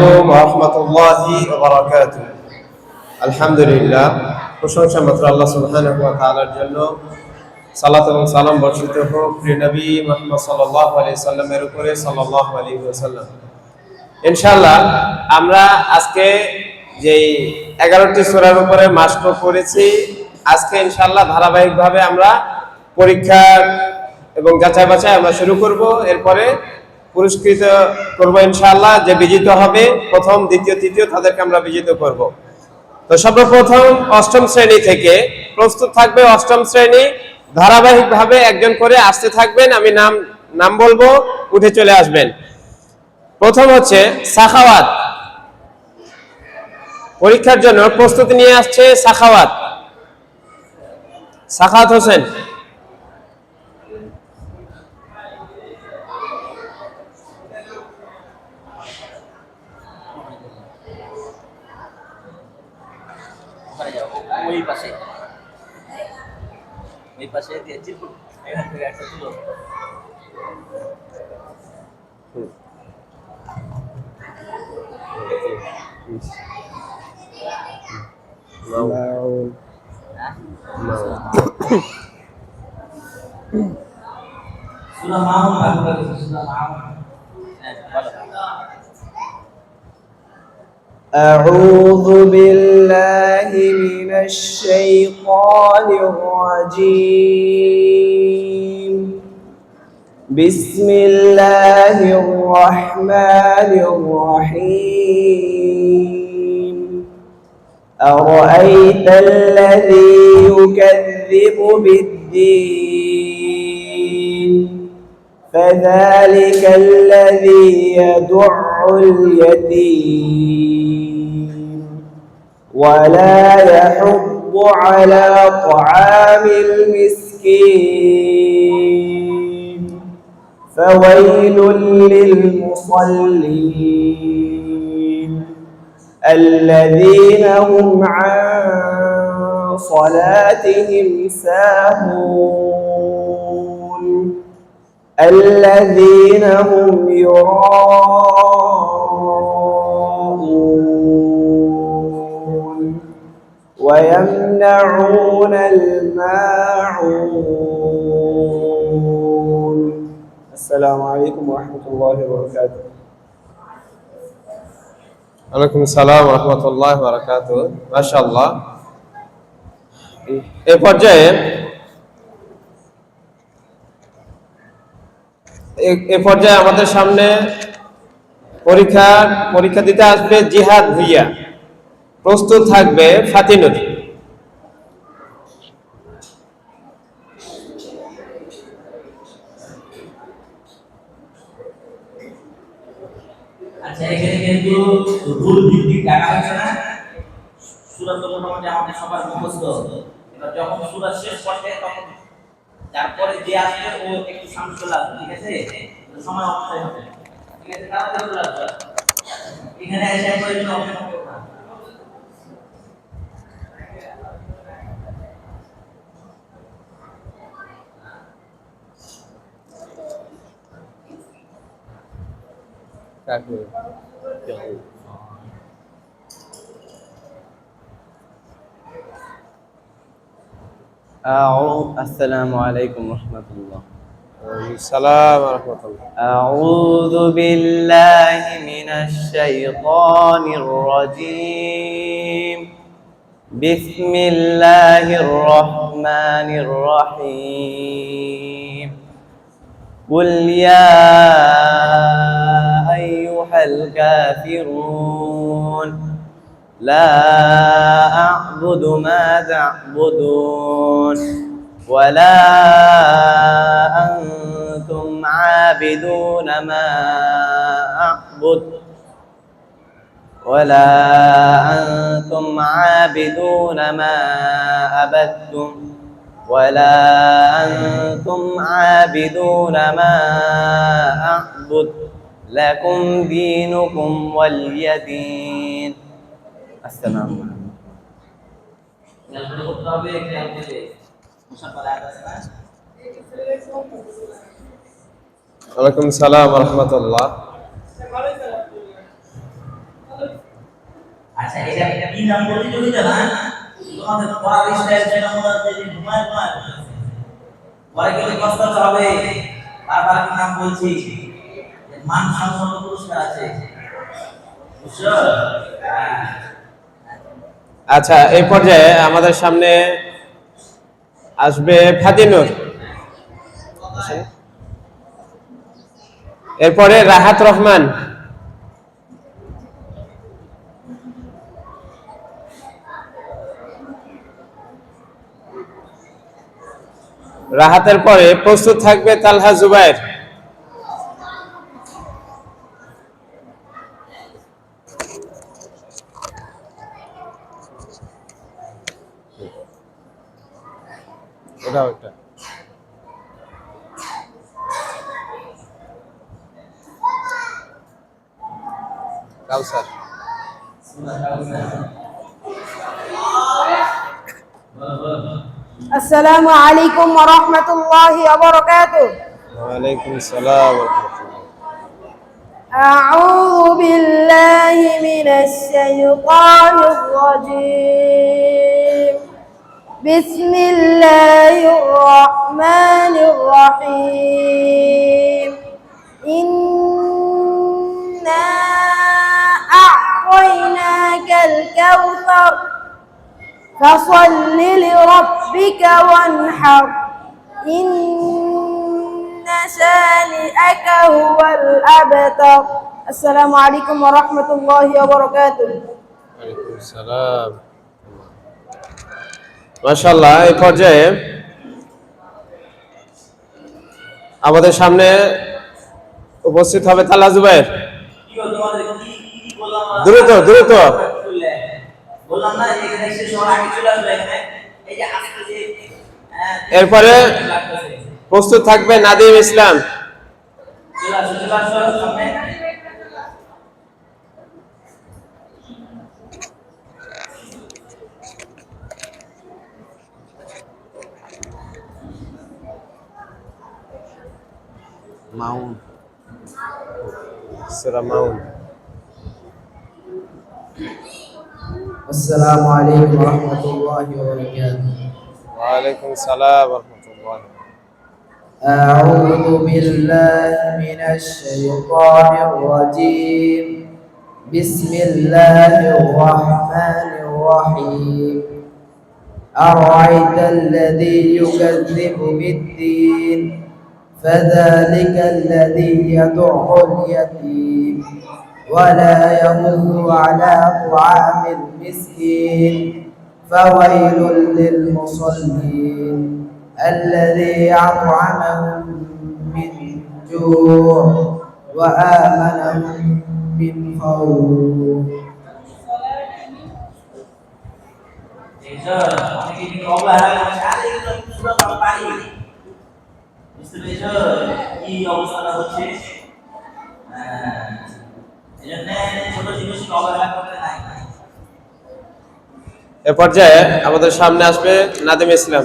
রাহমাতুল্লাহি ওয়া বারাকাতুহু। আলহামদুলিল্লাহ, প্রশংসা মাত্র আল্লাহ সুবহানাহু ওয়া তাআলার জন্য। সালাত এবং সালাম বর্ষিত হোক প্রিয় নবী মুহাম্মদ সাল্লাল্লাহু আলাইহি সাল্লামের উপরে সাল্লাল্লাহু আলাইহি ওয়াসাল্লাম। ইনশাআল্লাহ আমরা আজকে যেই 11টি সূরার উপরে মাস্ক করেছি, আজকে ইনশাআল্লাহ ধারাবাহিকভাবে আমরা পরীক্ষা এবং যাচাই বাছাই আমরা শুরু করব। এরপরে পুরস্কৃত করব ইনশাআল্লাহ। যে বিজিত হবে প্রথম, দ্বিতীয়, তৃতীয় তাদেরকে আমরা বিজিত করব। তো সর্বপ্রথম অষ্টম শ্রেণী থেকে প্রস্তুত থাকবে। অষ্টম শ্রেণী ধারাবাহিকভাবে একজন করে আসতে থাকবেন। আমি নাম বলবো, উঠে চলে আসবেন। প্রথম হচ্ছে সাখাওয়াত। পরীক্ষার জন্য প্রস্তুতি নিয়ে আসছে সাখাওয়াত হোসেন। ওই পাশে দিয়েছি এখান থেকে একটা তুলো। সূরা মাউন ভালো লাগে। সূরা মাউন أعوذ بالله من الشيطان الرجيم. بسم الله الرحمن الرحيم. أرأيت الذي يكذب بالدين فذلك الذي يدع اليتيم ولا يحض على طعام المسكين فويل للمصلين الذين هم عن صلاتهم ساهون الذين هم يراءون ويمنعون الماعون. السلام عليكم ورحمة الله وبركاته. ওয়ালাইকুম আসসালাম ওয়া রাহমাতুল্লাহি ওয়া বারাকাতুহু। মাশাআল্লাহ। এই পর্যায়ে আমাদের সামনে পরীক্ষা দিতে আসবে জিহাদ ভুইয়া। প্রস্তুত থাকবে ফাতি নদী। আচ্ছা, এখানে কিন্তু রুল ভিত্তিক টাকা আছে না? সূরা তো মোটামুটি আমাদের সবার মুখস্থ। এবার যখন সূরা শেষ করতে তখন তারপরে যে আসবে ও একটু সামনে চলে আসবে, ঠিক আছে? সময় অপচয় হবে, ঠিক আছে? তাড়াতাড়ি চলে আসবে। এখানে এসে পরে জন্য অপেক্ষা করবে না। السلام عليكم ورحمة الله. السلام ورحمة الله. أعوذ بالله من الشيطان الرجيم. بسم الله الرحمن الرحيم. قل يا أيها الكافرون لا أعبد ما تعبدون ولا أنتم عابدون ما أعبد ولا أنتم عابدون ما عبدتم ولا أنتم عابدون ما أعبد لكم دينكم ولي دين. السلام عليكم. ওয়ালাইকুম সালাম ওয়া রাহমাতুল্লাহ। কি না প্রতিযোগিতা না, তোমাদের পড়ার স্টাইল সেটা মনে হচ্ছে যে ঘুমায় ঘুমায় পরে গেলে কষ্ট হবে। বারবার নাম বলছি, মান সম্মান পুরস্কার আছে, বুঝছো? আচ্ছা, এই পর্যায়ে আমাদের সামনে আসবে ফাতিনুর, এরপরে রাহাত রহমান, রাহাতের পরে প্রস্তুত থাকবে তালহা জুবায়ের। ওটা কাউসার। السلام عليكم ورحمة الله وبركاته. وعليكم السلام ورحمة الله. أعوذ بالله من الشيطان الرجيم. بسم الله الرحمن الرحيم. إنا أعطيناك الكوثر فصل لربك وانحر إن شانئك هو الأبتر. السلام عليكم ورحمة الله وبركاته. وعليكم السلام. মাশাআল্লাহ, এই পর্যায়ে আমাদের সামনে উপস্থিত হবে তালহা জুবায়ের। দ্রুত দ্রুত বললাম না এখানে এসে সবার আগে চলে আসবে এখানে। এই যে আজকে যে এরপরে প্রস্তুত থাকবে নাদিম ইসলাম। চলে আসো সামনে। মাউন সূরা মাউন। السلام عليكم ورحمة الله وبركاته. وعليكم السلام ورحمة الله. أعوذ بالله من الشيطان الرجيم. بسم الله الرحمن الرحيم. أرأيت الذي يكذب بالدين فذلك الذي يدع اليتيم ولا يمد على طعام المسكين فويل للمصلين الذي أطعمهم من جوع وآمنهم من خوف. কি অবস্থাটা হচ্ছে, ছোট জিনিস অবহেলা করতে নাই। এ পর্যায়ে আমাদের সামনে আসবে নাদিম ইসলাম।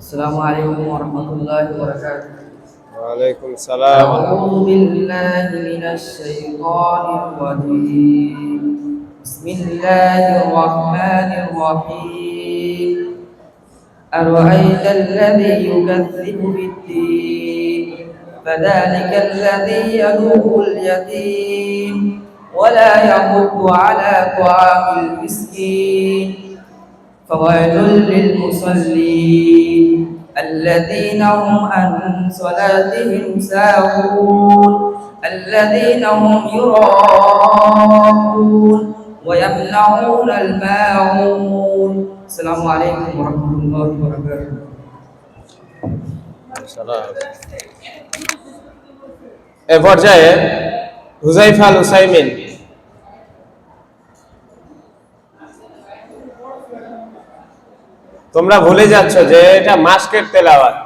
السلام عليكم ورحمة الله وبركاته. وعليكم السلام. أعوذ بالله من الشيطان الرجيم. بسم الله الرحمن الرحيم. أرأيت الذي يكذب بالدين فذلك الذي يدعو اليتيم ولا يحض على طعام المسكين فويل للمصلين الذين هم عن صلاتهم ساهون الذين هم يراءون ويمنعون الماعون. السلام عليكم ورحمة الله وبركاته. এ পর্যায়ে হুযাইফা আল হুসাইমিন। তোমরা ভুলে যাচ্ছ যে এটা মাসকের তেলাওয়াত।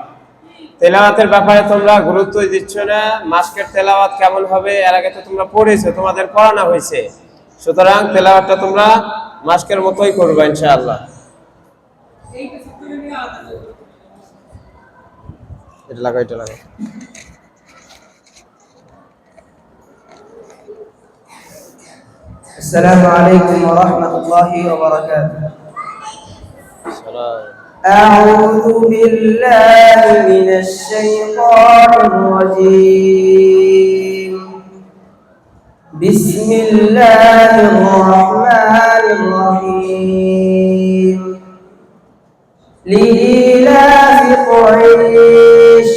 তেলাওয়াতের ব্যাপারে তোমরা গুরুত্বই দিচ্ছ না। মাসকের তেলাওয়াত কেমন হবে এর আগে তো তোমরা পড়েছো, তোমাদের পড়ানো হয়েছে। সুতরাং তেলাওয়াতটা তোমরা মাসকের মতোই করবে ইনশাআল্লাহ। এটা লাগাও, এটা লাগাও। السلام عليكم ورحمة الله وبركاته. أعوذ بالله من الشيطان الرجيم. بسم الله الرحمن الرحيم. لإيلاف قريش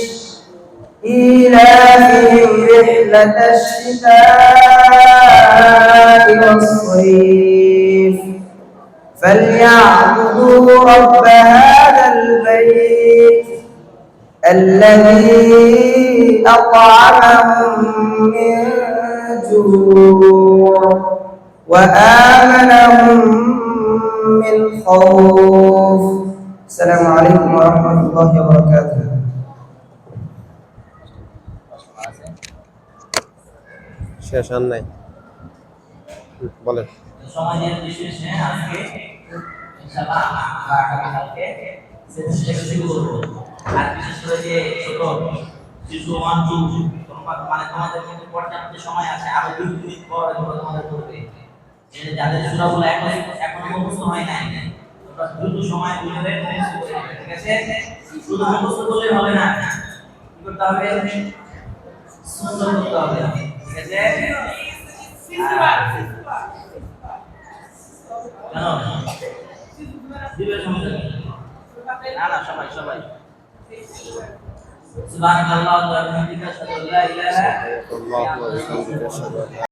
إيلافهم رحلة الشتاء والصيف فليعبدوا رب هذا البيت الذي أطعمهم من جوع وآمنهم من خوف. السلام عليكم ورحمة الله وبركاته. শেষ আর নাই, বলেন। সমাজের বিশেষে আজকে ইনশাআল্লাহ আগামীকালকে সেটা শুরু করব। আর বিশেষ করে যে ছোট শিশু ওয়ানটু মানে তোমাদের মধ্যে পর্যাপ্ত সময় আছে, আরো 2 মিনিট পর তোমাদের করবে। যে যাদের সূরাগুলো এখনো মুখস্থ হয় নাই, তোমরা দ্রুত সময় গুলোরে মুখস্থ করে নেবে, ঠিক আছে? শুধু মুখস্থ করলে হবে না, কি করতে হবে? সুন্দর করতে হবে, ঠিক আছে? সবাই সুবহানাল্লাহ ওয়া বিহামদিহি আশহাদু আল্লা ইলাহা ইল্লা আনতা আস্তাগফিরুকা ওয়া আতুবু ইলাইক।